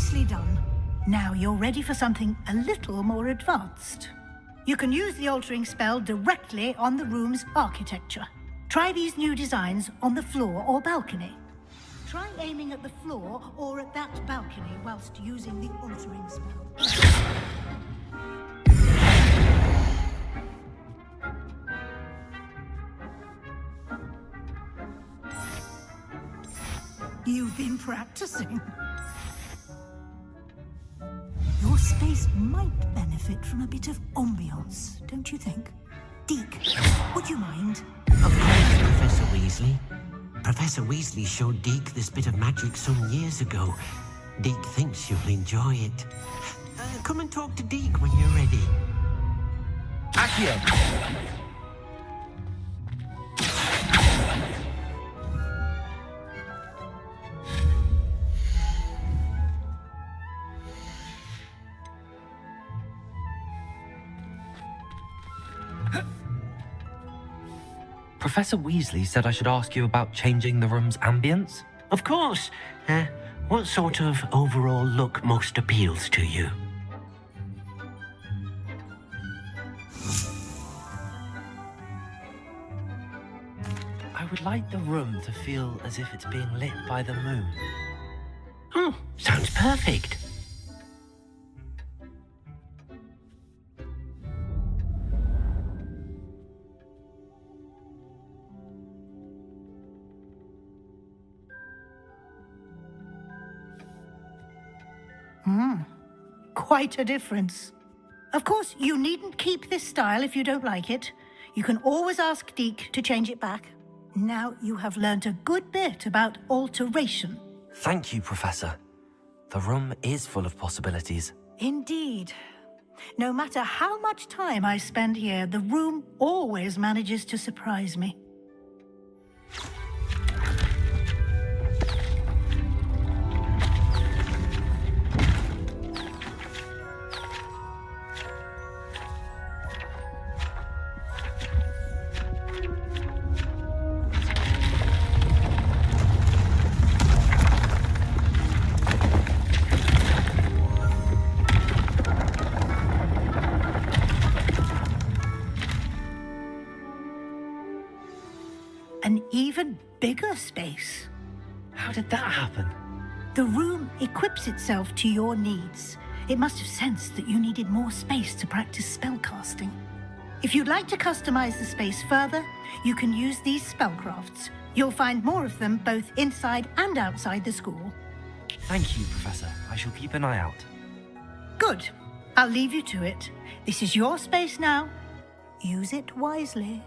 Nicely done. Now you're ready for something a little more advanced. You can use the altering spell directly on the room's architecture. Try these new designs on the floor or balcony. Try aiming at the floor or at that balcony whilst using the altering spell. You've been practicing. Your space might benefit from a bit of ambience, don't you think? Deke, would you mind? Of course, Professor Weasley. Professor Weasley showed Deke this bit of magic some years ago. Deke thinks you'll enjoy it. Come and talk to Deke when you're ready. Accio! Professor Weasley said I should ask you about changing the room's ambience. Of course. What sort of overall look most appeals to you? I would like the room to feel as if it's being lit by the moon. Oh, sounds perfect. Quite a difference. Of course, you needn't keep this style if you don't like it. You can always ask Deke to change it back. Now you have learnt a good bit about alteration. Thank you, Professor. The room is full of possibilities. Indeed. No matter how much time I spend here, the room always manages to surprise me. An even bigger space. How did that happen? The room equips itself to your needs. It must have sensed that you needed more space to practice spellcasting. If you'd like to customize the space further, you can use these spellcrafts. You'll find more of them both inside and outside the school. Thank you, Professor. I shall keep an eye out. Good. I'll leave you to it. This is your space now. Use it wisely.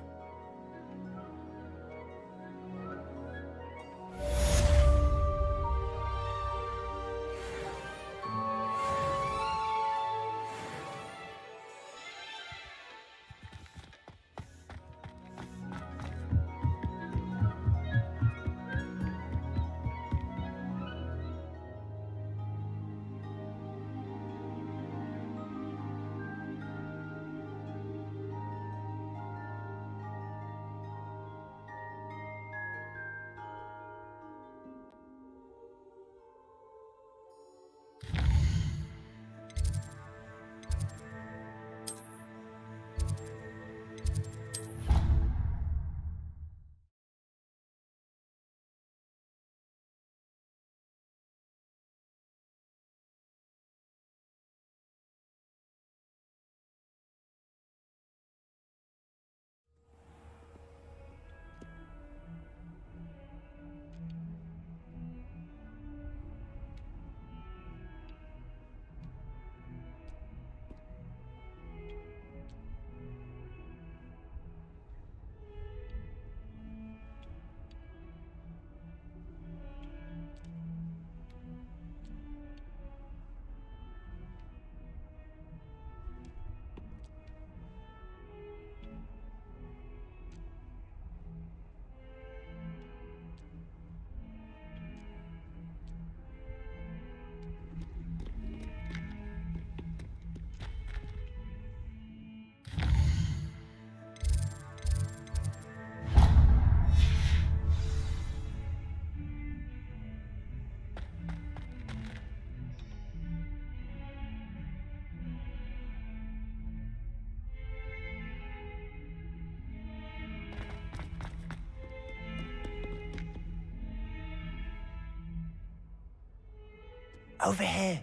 Over here.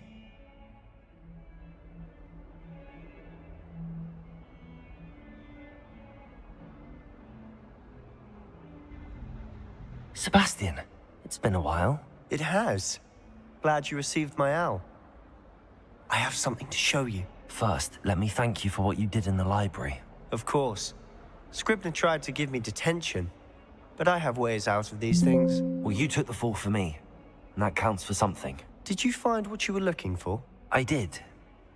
Sebastian, it's been a while. It has. Glad you received my owl. I have something to show you. First, let me thank you for what you did in the library. Of course. Scribner tried to give me detention, but I have ways out of these things. Well, you took the fall for me, and that counts for something. Did you find what you were looking for? I did,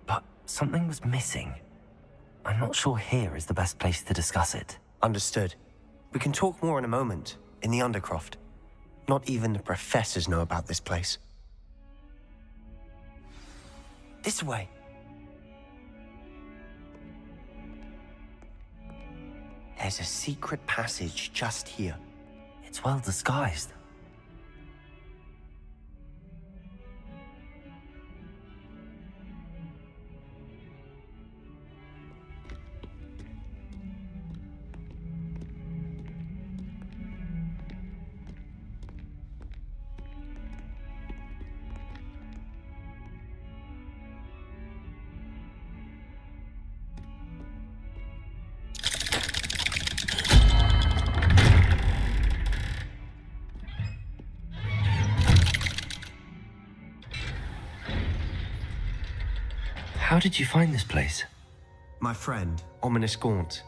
but something was missing. I'm not sure here is the best place to discuss it. Understood. We can talk more in a moment, in the Undercroft. Not even the professors know about this place. This way. There's a secret passage just here. It's well disguised. How did you find this place? My friend, Ominous Gaunt.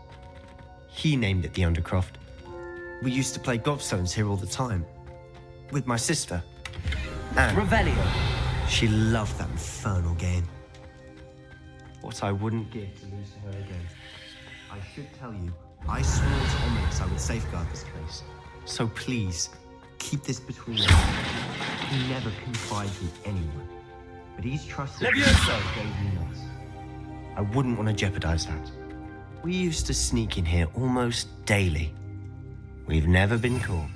He named it the Undercroft. We used to play gobstones here all the time. With my sister, Anne. Revelio. She loved that infernal game. What I wouldn't give to lose to her again. I should tell you, I swore to Ominous I would safeguard this place. So please, keep this between us. He never confides in anyone. But he's trusted Levioso! I wouldn't want to jeopardize that. We used to sneak in here almost daily. We've never been caught.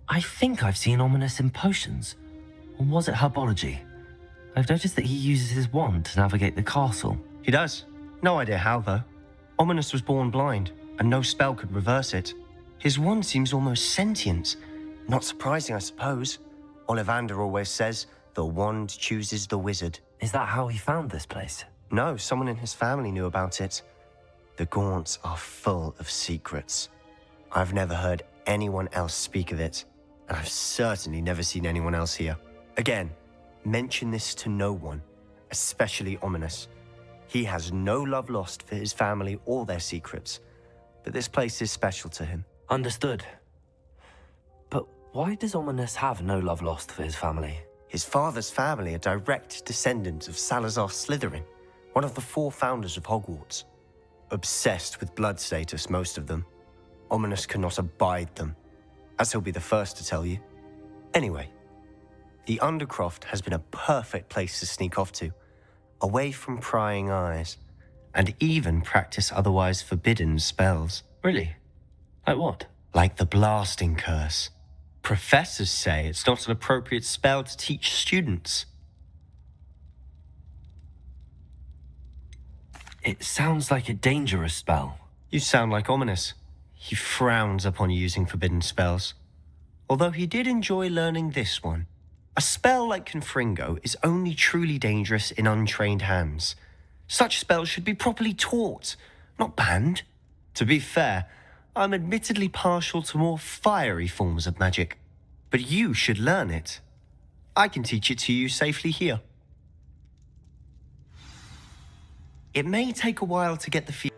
I think I've seen Ominous in potions. Or was it herbology? I've noticed that he uses his wand to navigate the castle. He does. No idea how, though. Ominous was born blind, and no spell could reverse it. His wand seems almost sentient. Not surprising, I suppose. Ollivander always says, the wand chooses the wizard. Is that how he found this place? No, someone in his family knew about it. The Gaunts are full of secrets. I've never heard anyone else speak of it, and I've certainly never seen anyone else here. Again, mention this to no one, especially Ominous. He has no love lost for his family or their secrets, but this place is special to him. Understood. But why does Ominous have no love lost for his family? His father's family are direct descendants of Salazar Slytherin, one of the 4 founders of Hogwarts. Obsessed with blood status, most of them. Ominous cannot abide them, as he'll be the first to tell you. Anyway, the Undercroft has been a perfect place to sneak off to, away from prying eyes, and even practice otherwise forbidden spells. Really? Like what? Like the blasting curse. Professors say it's not an appropriate spell to teach students. It sounds like a dangerous spell. You sound like Ominous. He frowns upon using forbidden spells. Although he did enjoy learning this one. A spell like Confringo is only truly dangerous in untrained hands. Such spells should be properly taught, not banned. To be fair, I'm admittedly partial to more fiery forms of magic. But you should learn it. I can teach it to you safely here. It may take a while to get the feel.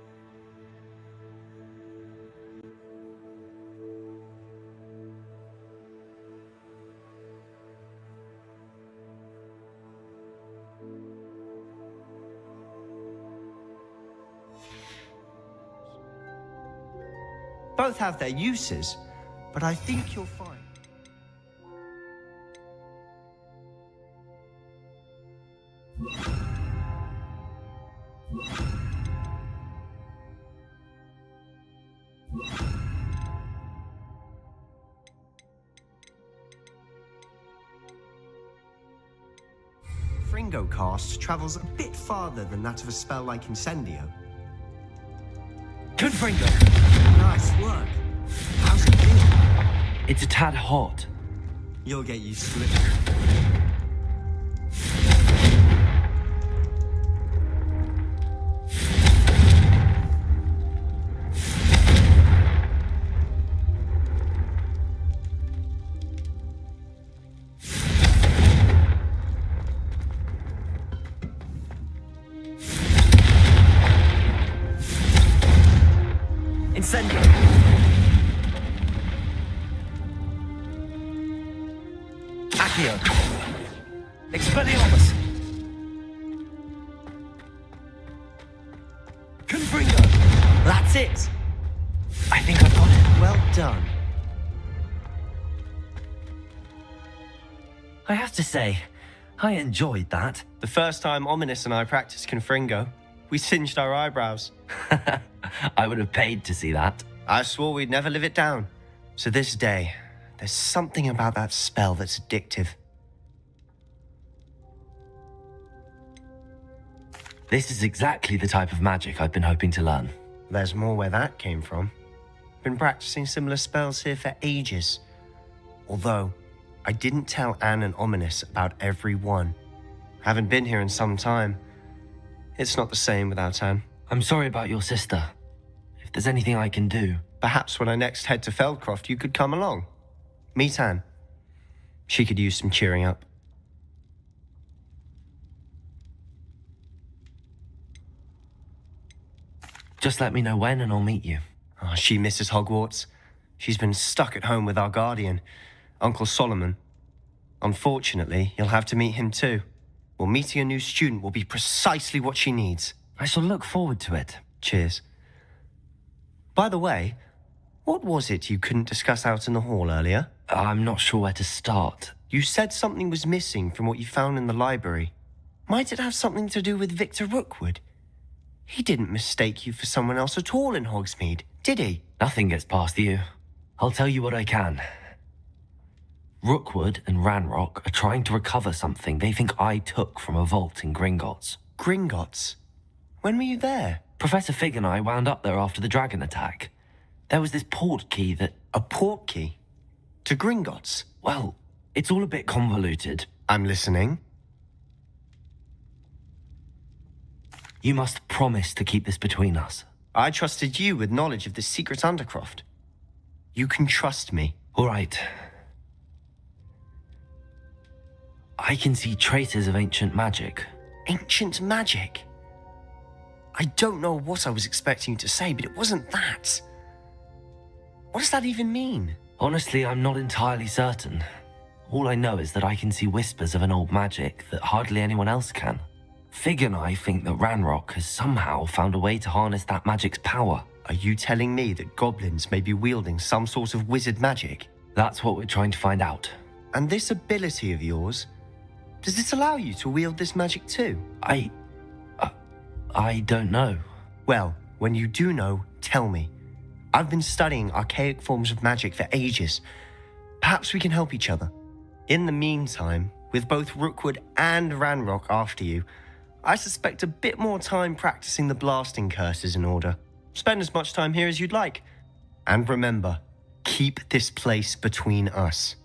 Both have their uses, but I think you'll find. Confringo cast travels a bit farther than that of a spell like Incendio. Confringo! Nice work. How's it feel? It's a tad hot. You'll get used to it. Incendio! Accio! Expelliarmus! Confringo! That's it! I think I've got it. Well done. I have to say, I enjoyed that. The first time Ominous and I practiced Confringo, we singed our eyebrows. I would have paid to see that. I swore we'd never live it down. So this day, there's something about that spell that's addictive. This is exactly the type of magic I've been hoping to learn. There's more where that came from. Been practicing similar spells here for ages. Although, I didn't tell Anne and Ominous about every one. Haven't been here in some time. It's not the same without Anne. I'm sorry about your sister. If there's anything I can do... Perhaps when I next head to Feldcroft, you could come along. Meet Anne. She could use some cheering up. Just let me know when and I'll meet you. Oh, she misses Hogwarts. She's been stuck at home with our guardian, Uncle Solomon. Unfortunately, you'll have to meet him too. Well, meeting a new student will be precisely what she needs. I shall look forward to it. Cheers. By the way, what was it you couldn't discuss out in the hall earlier? I'm not sure where to start. You said something was missing from what you found in the library. Might it have something to do with Victor Rookwood? He didn't mistake you for someone else at all in Hogsmeade, did he? Nothing gets past you. I'll tell you what I can. Rookwood and Ranrock are trying to recover something they think I took from a vault in Gringotts. Gringotts? When were you there? Professor Fig and I wound up there after the dragon attack. There was this port key that... A port key? To Gringotts? Well, it's all a bit convoluted. I'm listening. You must promise to keep this between us. I trusted you with knowledge of the secret Undercroft. You can trust me. All right. I can see traces of ancient magic. Ancient magic? I don't know what I was expecting you to say, but it wasn't that. What does that even mean? Honestly, I'm not entirely certain. All I know is that I can see whispers of an old magic that hardly anyone else can. Fig and I think that Ranrock has somehow found a way to harness that magic's power. Are you telling me that goblins may be wielding some sort of wizard magic? That's what we're trying to find out. And this ability of yours, does it allow you to wield this magic too? I don't know. Well, when you do know, tell me. I've been studying archaic forms of magic for ages. Perhaps we can help each other. In the meantime, with both Rookwood and Ranrock after you, I suspect a bit more time practicing the blasting curse is in order. Spend as much time here as you'd like. And remember, keep this place between us.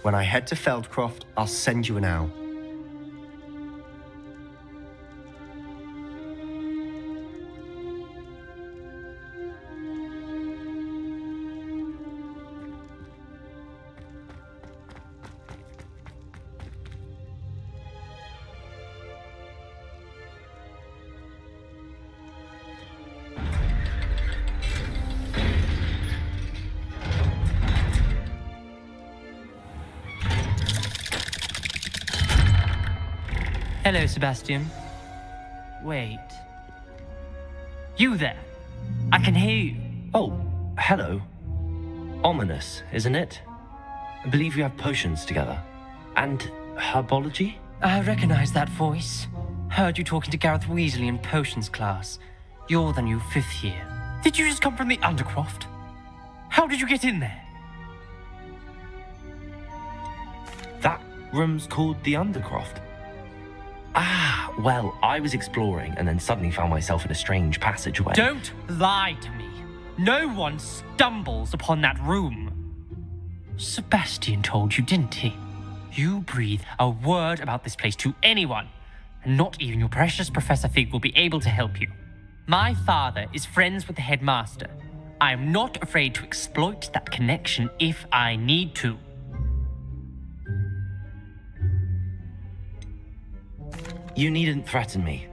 When I head to Feldcroft, I'll send you an owl. Hello, Sebastian. Wait. You there? I can hear you. Oh, hello. Ominous, isn't it? I believe you have potions together. And herbology? I recognize that voice. Heard you talking to Gareth Weasley in potions class. You're the new 5th year. Did you just come from the Undercroft? How did you get in there? That room's called the Undercroft. Ah, well, I was exploring and then suddenly found myself in a strange passageway. Don't lie to me. No one stumbles upon that room. Sebastian told you, didn't he? You breathe a word about this place to anyone, and not even your precious Professor Fig will be able to help you. My father is friends with the headmaster. I am not afraid to exploit that connection if I need to. You needn't threaten me.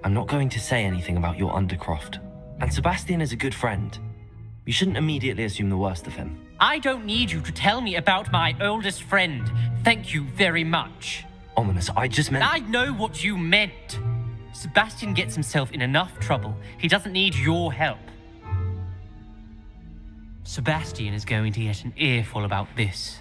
I'm not going to say anything about your Undercroft. And Sebastian is a good friend. You shouldn't immediately assume the worst of him. I don't need you to tell me about my oldest friend. Thank you very much. Ominous, I just meant... I know what you meant. Sebastian gets himself in enough trouble. He doesn't need your help. Sebastian is going to get an earful about this.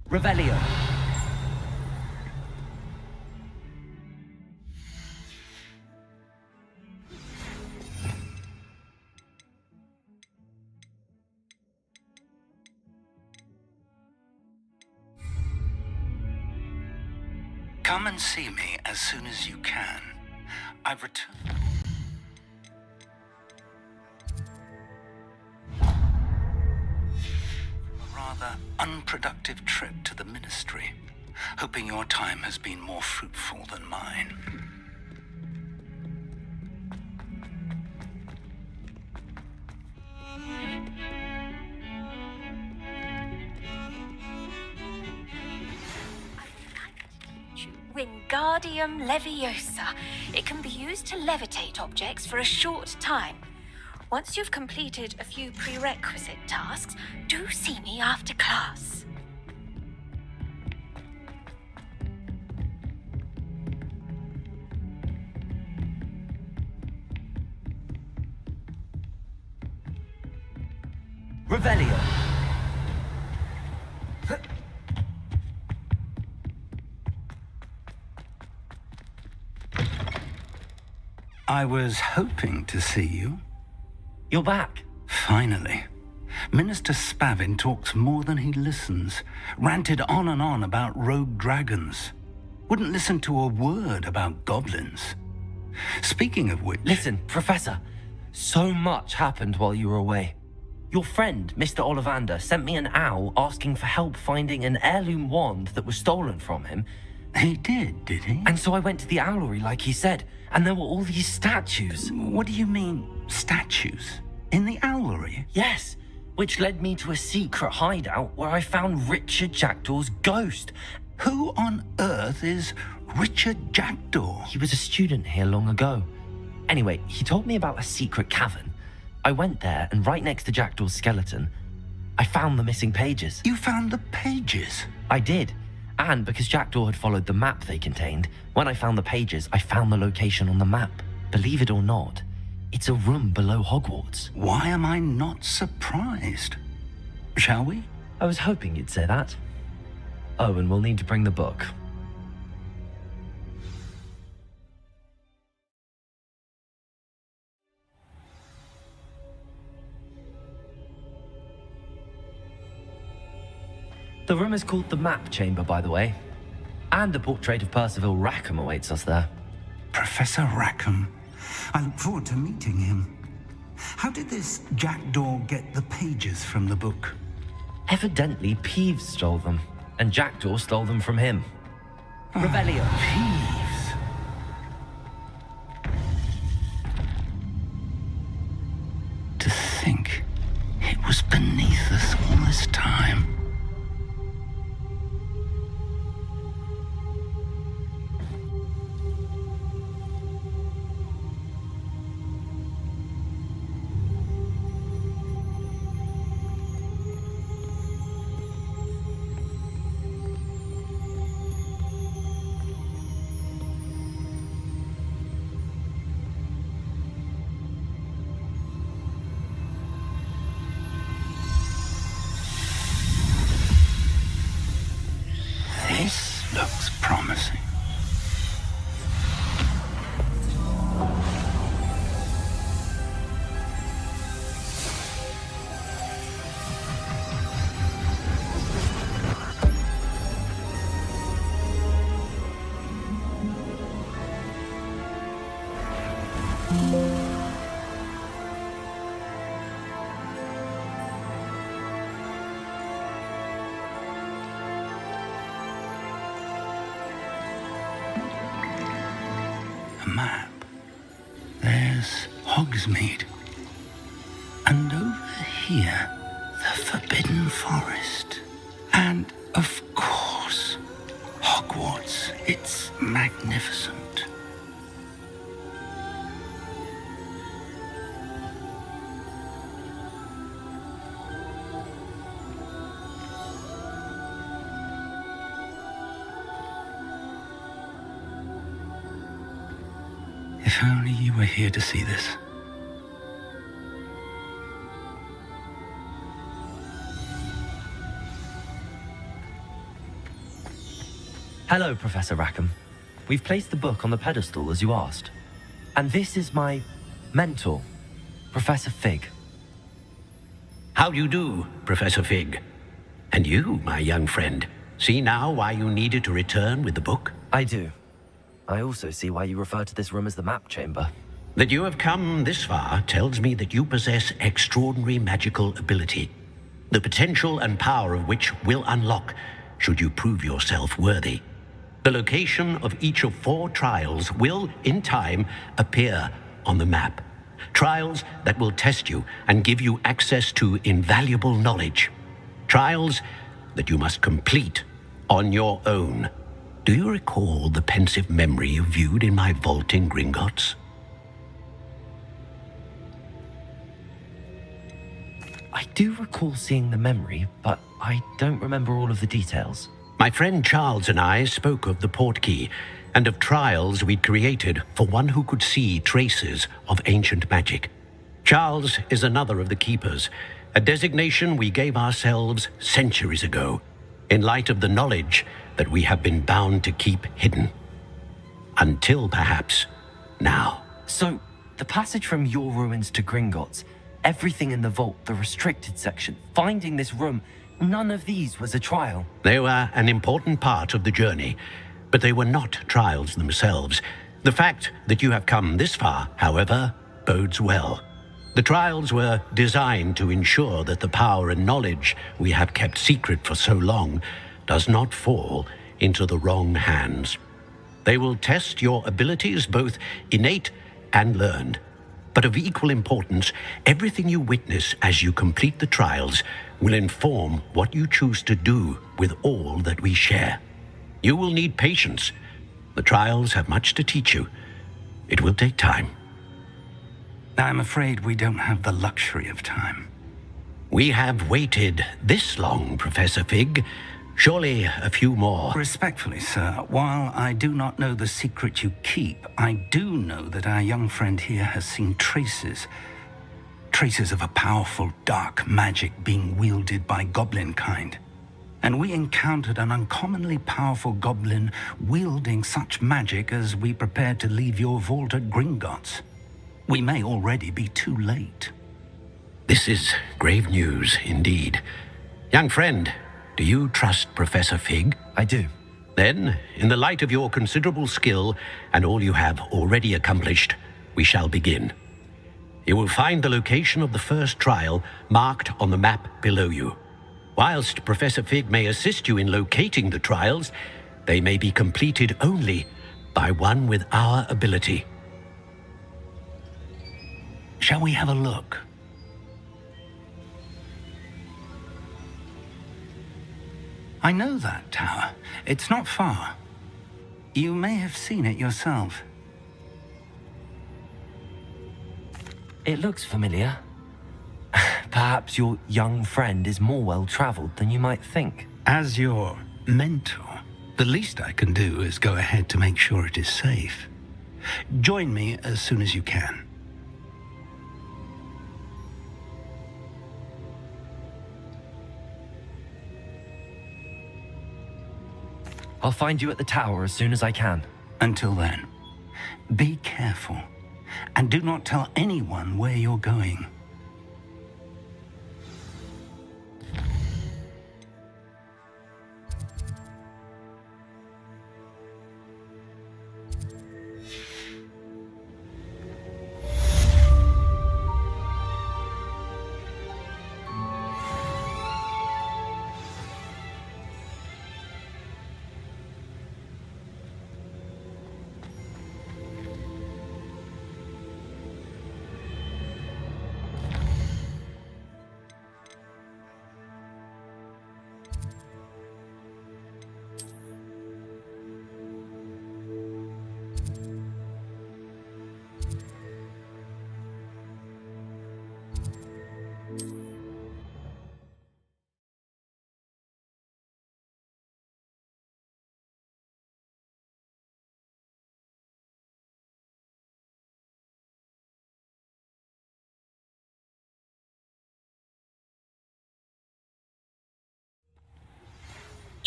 Revelio. Come and see me as soon as you can. I've returned. A rather unproductive trip to the Ministry, hoping your time has been more fruitful than mine. Wingardium Leviosa. It can be used to levitate objects for a short time. Once you've completed a few prerequisite tasks, do see me after class. Revelio. I was hoping to see you. You're back. Finally. Minister Spavin talks more than he listens. Ranted on and on about rogue dragons. Wouldn't listen to a word about goblins. Speaking of which... Listen, Professor. So much happened while you were away. Your friend, Mr. Ollivander, sent me an owl asking for help finding an heirloom wand that was stolen from him. He did he? And so I went to the owlery like he said, and there were all these statues. What do you mean, statues? In the owlery? Yes, which led me to a secret hideout where I found Richard Jackdaw's ghost. Who on earth is Richard Jackdaw? He was a student here long ago. Anyway, he told me about a secret cavern. I went there, and right next to Jackdaw's skeleton, I found the missing pages. You found the pages? I did. And because Jackdaw had followed the map they contained, when I found the pages, I found the location on the map. Believe it or not, it's a room below Hogwarts. Why am I not surprised? Shall we? I was hoping you'd say that. Oh, and we'll need to bring the book. The room is called the Map Chamber, by the way. And a portrait of Percival Rackham awaits us there. Professor Rackham. I look forward to meeting him. How did this Jackdaw get the pages from the book? Evidently, Peeves stole them, and Jackdaw stole them from him. Revelio. Peeves. To think it was beneath us all this time. Hogsmeade. And over here, the Forbidden Forest. And, of course, Hogwarts. It's magnificent. If only you were here to see this. Hello, Professor Rackham. We've placed the book on the pedestal as you asked. And this is my mentor, Professor Fig. How do you do, Professor Fig? And you, my young friend, see now why you needed to return with the book? I do. I also see why you refer to this room as the map chamber. That you have come this far tells me that you possess extraordinary magical ability, the potential and power of which will unlock should you prove yourself worthy. The location of each of 4 trials will, in time, appear on the map. Trials that will test you and give you access to invaluable knowledge. Trials that you must complete on your own. Do you recall the pensive memory you viewed in my vault in Gringotts? I do recall seeing the memory, but I don't remember all of the details. My friend Charles and I spoke of the portkey and of trials we'd created for one who could see traces of ancient magic. Charles is another of the keepers, a designation we gave ourselves centuries ago, in light of the knowledge that we have been bound to keep hidden. Until perhaps now. So, the passage from your ruins to Gringotts, everything in the vault, the restricted section, finding this room, none of these was a trial. They were an important part of the journey, but they were not trials themselves. The fact that you have come this far, however, bodes well. The trials were designed to ensure that the power and knowledge we have kept secret for so long does not fall into the wrong hands. They will test your abilities, both innate and learned. But of equal importance, everything you witness as you complete the trials will inform what you choose to do with all that we share. You will need patience. The trials have much to teach you. It will take time. I'm afraid we don't have the luxury of time. We have waited this long, Professor Fig. Surely a few more. Respectfully, sir, while I do not know the secret you keep, I do know that our young friend here has seen traces of a powerful dark magic being wielded by goblin kind. And we encountered an uncommonly powerful goblin wielding such magic as we prepared to leave your vault at Gringotts. We may already be too late. This is grave news indeed. Young friend, do you trust Professor Fig? I do. Then, in the light of your considerable skill and all you have already accomplished, we shall begin. You will find the location of the first trial marked on the map below you. Whilst Professor Fig may assist you in locating the trials, they may be completed only by one with our ability. Shall we have a look? I know that tower. It's not far. You may have seen it yourself. It looks familiar. Perhaps your young friend is more well-traveled than you might think. As your mentor, the least I can do is go ahead to make sure it is safe. Join me as soon as you can. I'll find you at the tower as soon as I can. Until then, be careful, and do not tell anyone where you're going.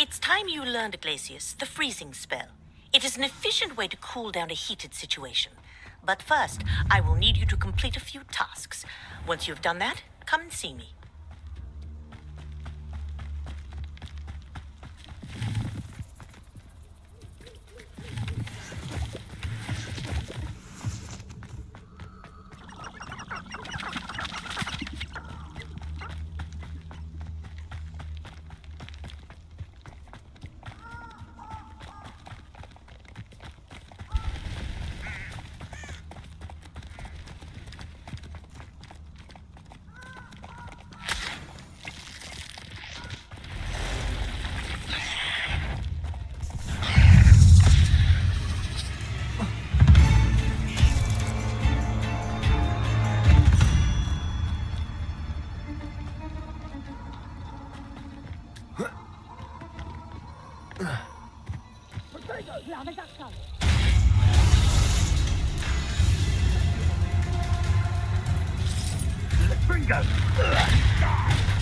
It's time you learned, Glacius, the freezing spell. It is an efficient way to cool down a heated situation. But first, I will need you to complete a few tasks. Once you've done that, come and see me.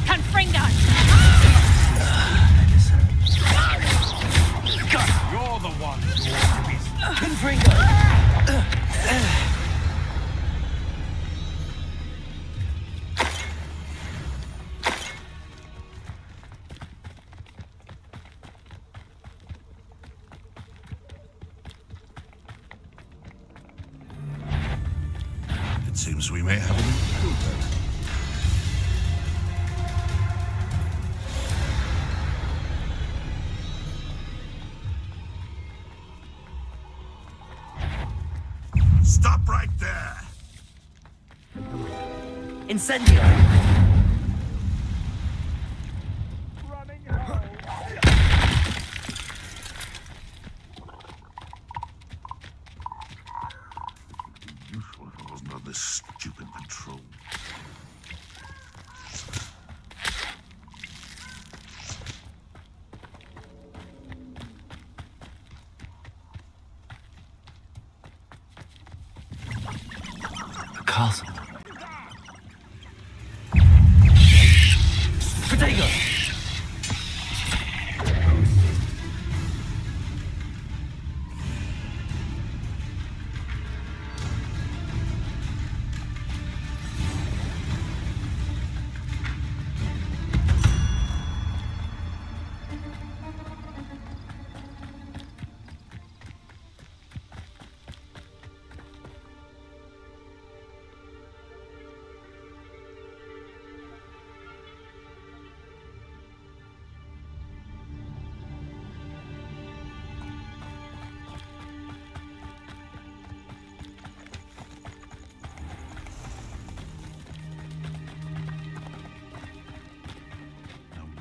Confringo! You're the one who ought to be... Confringo! It seems we may have an intruder. Stop right there! Incendio! Useful if I wasn't on this stupid patrol. The castle. Protego!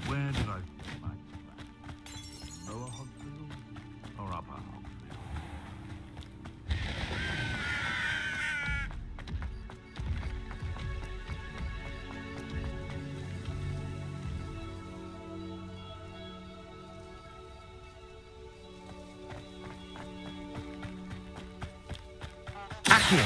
Where did I find that? Lower Hogfield or upper Hogfield? Accio!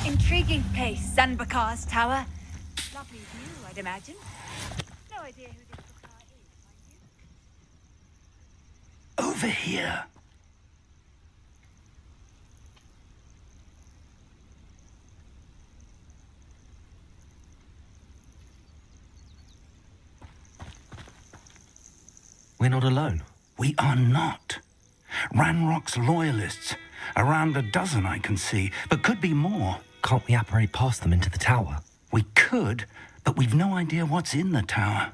Intriguing place, Zanbakar's tower. Lovely view, I'd imagine. No idea who this Bakar is, mind you. Over here. We're not alone. We are not. Ranrock's loyalists. Around a dozen I can see, but could be more. Can't we apparate past them into the tower? We could, but we've no idea what's in the tower.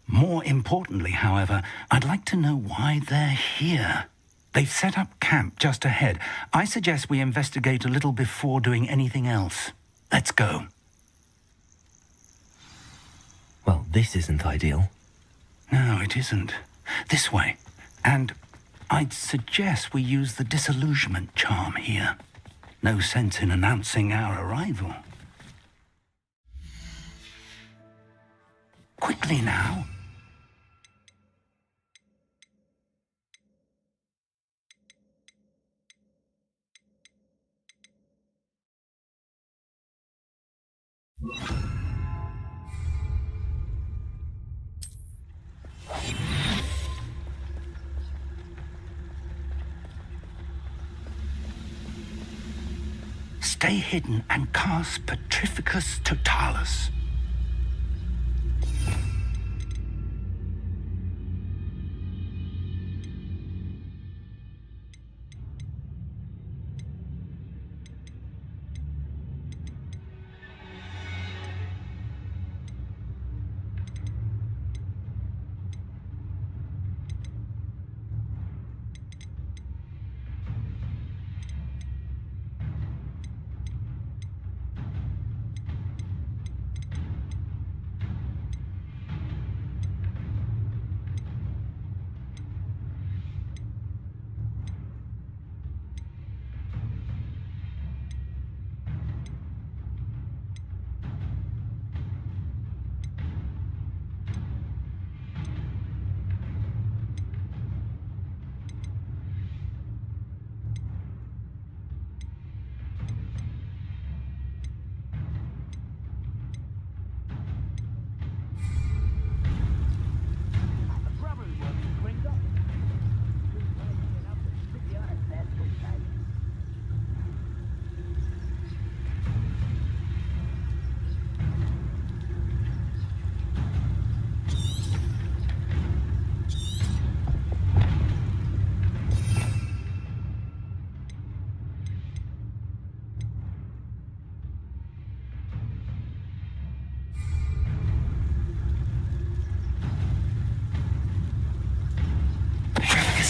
More importantly, however, I'd like to know why they're here. They've set up camp just ahead. I suggest we investigate a little before doing anything else. Let's go. Well, this isn't ideal. No, it isn't. This way. And I'd suggest we use the disillusionment charm here. No sense in announcing our arrival. Quickly now. Stay hidden and cast Petrificus Totalis.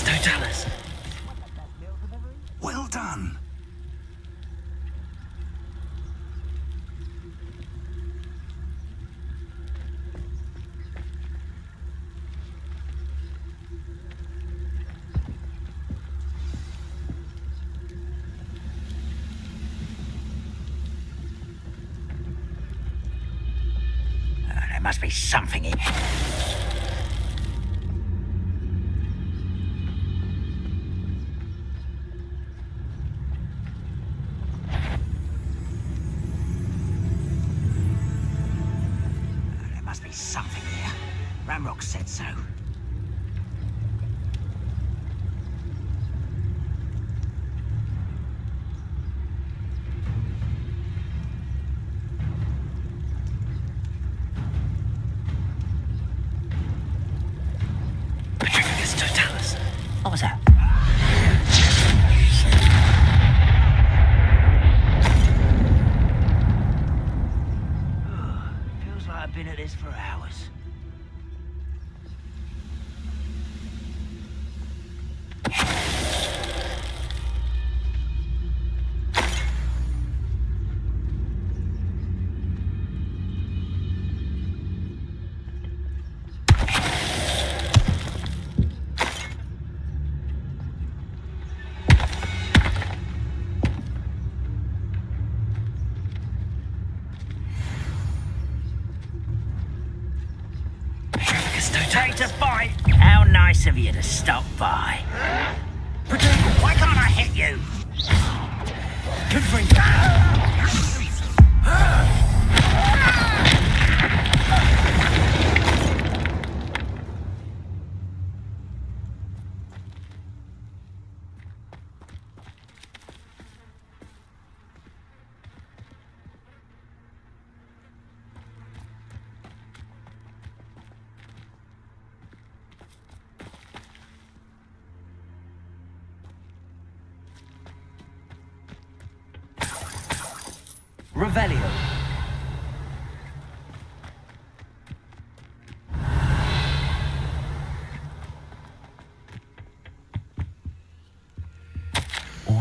Totalis. Well done. There must be something in. Something here. Ramrock said so. Petrificus Totalis. What was that? Feels like I've been at this for hours. Take a bite. How nice of you to stop by. Why can't I hit you? Good for Revelio.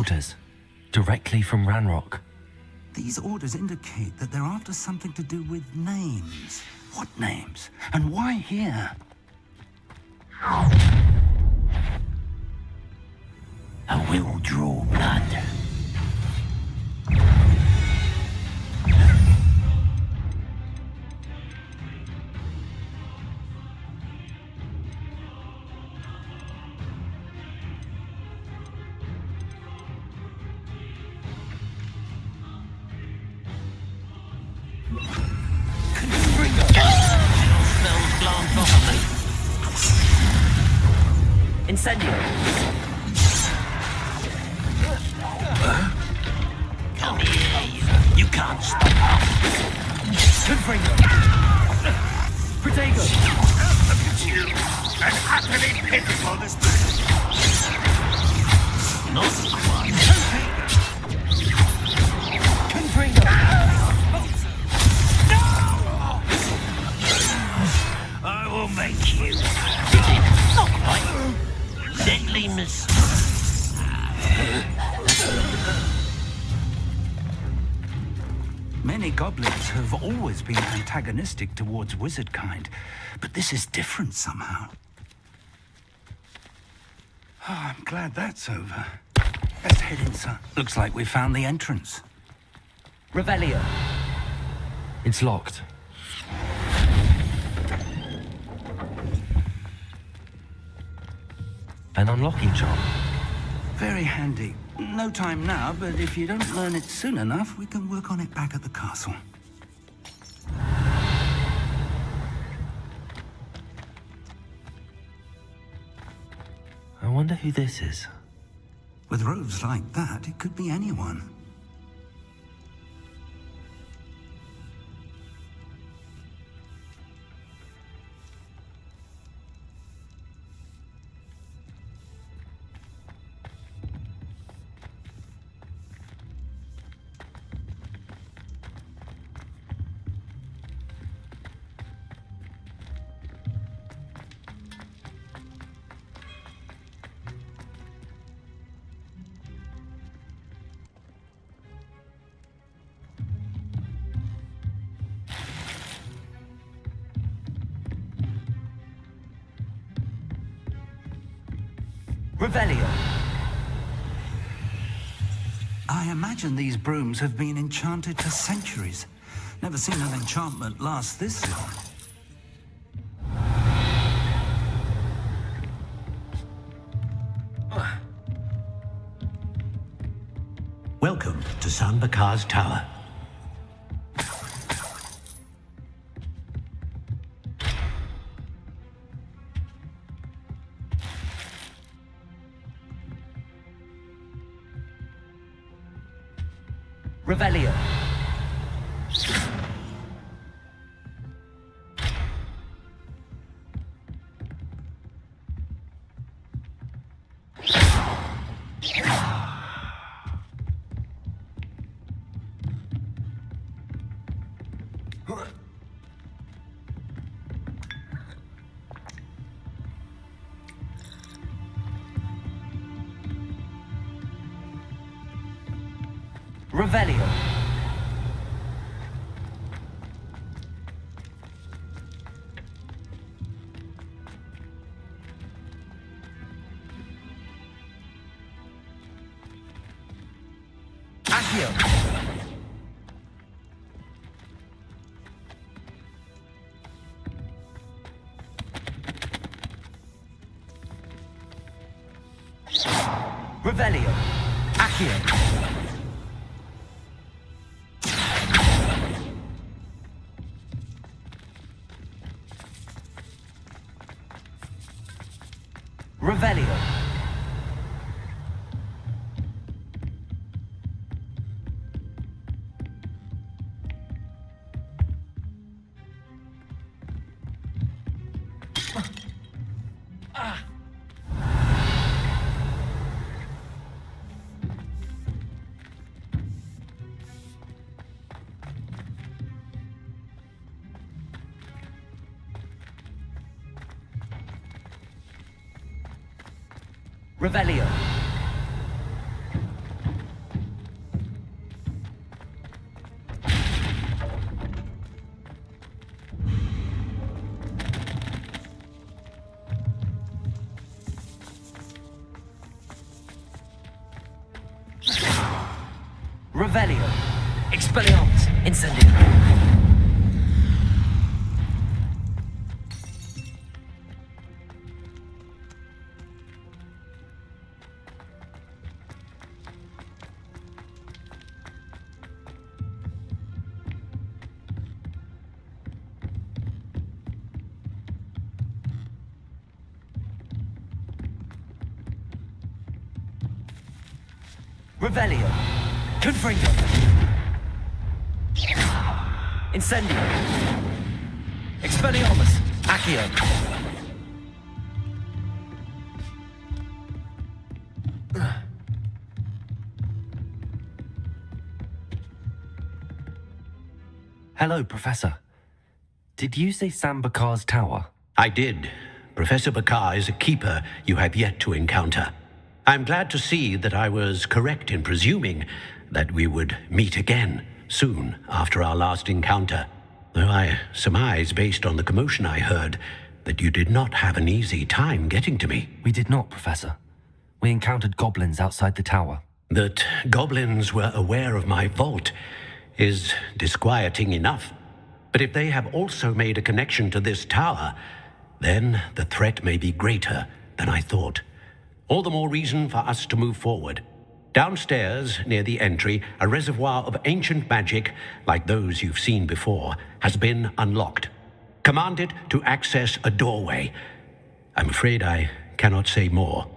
Orders. Directly from Ranrock. These orders indicate that they're after something to do with names. What names? And why here? I will draw blood. Incendio! Come here, you can't stop us! Confringo! Protego! And utterly pitiful this place. Not one. Confringo! I will make you. Not quite. Deadly miss. Many goblins have always been antagonistic towards wizard kind, but this is different somehow. Oh, I'm glad that's over. Let's head in, sir. Looks like we found the entrance. Revelio. It's locked. An unlocking charm. Very handy. No time now, but if you don't learn it soon enough, we can work on it back at the castle. I wonder who this is. With robes like that, it could be anyone. Revelio. I imagine these brooms have been enchanted for centuries. Never seen an enchantment last this long. Welcome to San Bakar's Tower. Revelio. Revelio. Accio. Revelio. Accio. Revelio. Revelio. Revelio. Expelliarmus. Incendio. Revelio. Confringo. Incendio. Expelliarmus. Accio. Hello, Professor. Did you say Sam Bakar's tower? I did. Professor Bakar is a keeper you have yet to encounter. I'm glad to see that I was correct in presuming that we would meet again soon after our last encounter, though I surmise, based on the commotion I heard, that you did not have an easy time getting to me. We did not, Professor. We encountered goblins outside the tower. That goblins were aware of my vault is disquieting enough. But if they have also made a connection to this tower, then the threat may be greater than I thought. All the more reason for us to move forward. Downstairs, near the entry, a reservoir of ancient magic, like those you've seen before, has been unlocked. Command it to access a doorway. I'm afraid I cannot say more.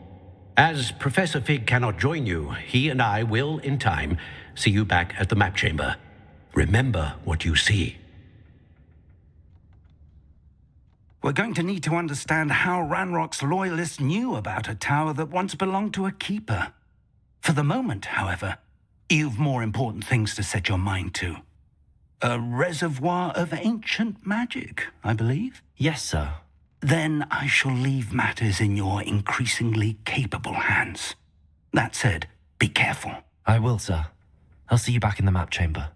As Professor Fig cannot join you, he and I will, in time, see you back at the map chamber. Remember what you see. We're going to need to understand how Ranrock's loyalists knew about a tower that once belonged to a keeper. For the moment, however, you've more important things to set your mind to. A reservoir of ancient magic, I believe? Yes, sir. Then I shall leave matters in your increasingly capable hands. That said, be careful. I will, sir. I'll see you back in the map chamber.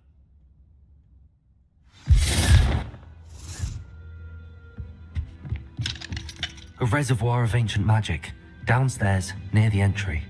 A reservoir of ancient magic, downstairs, near the entry.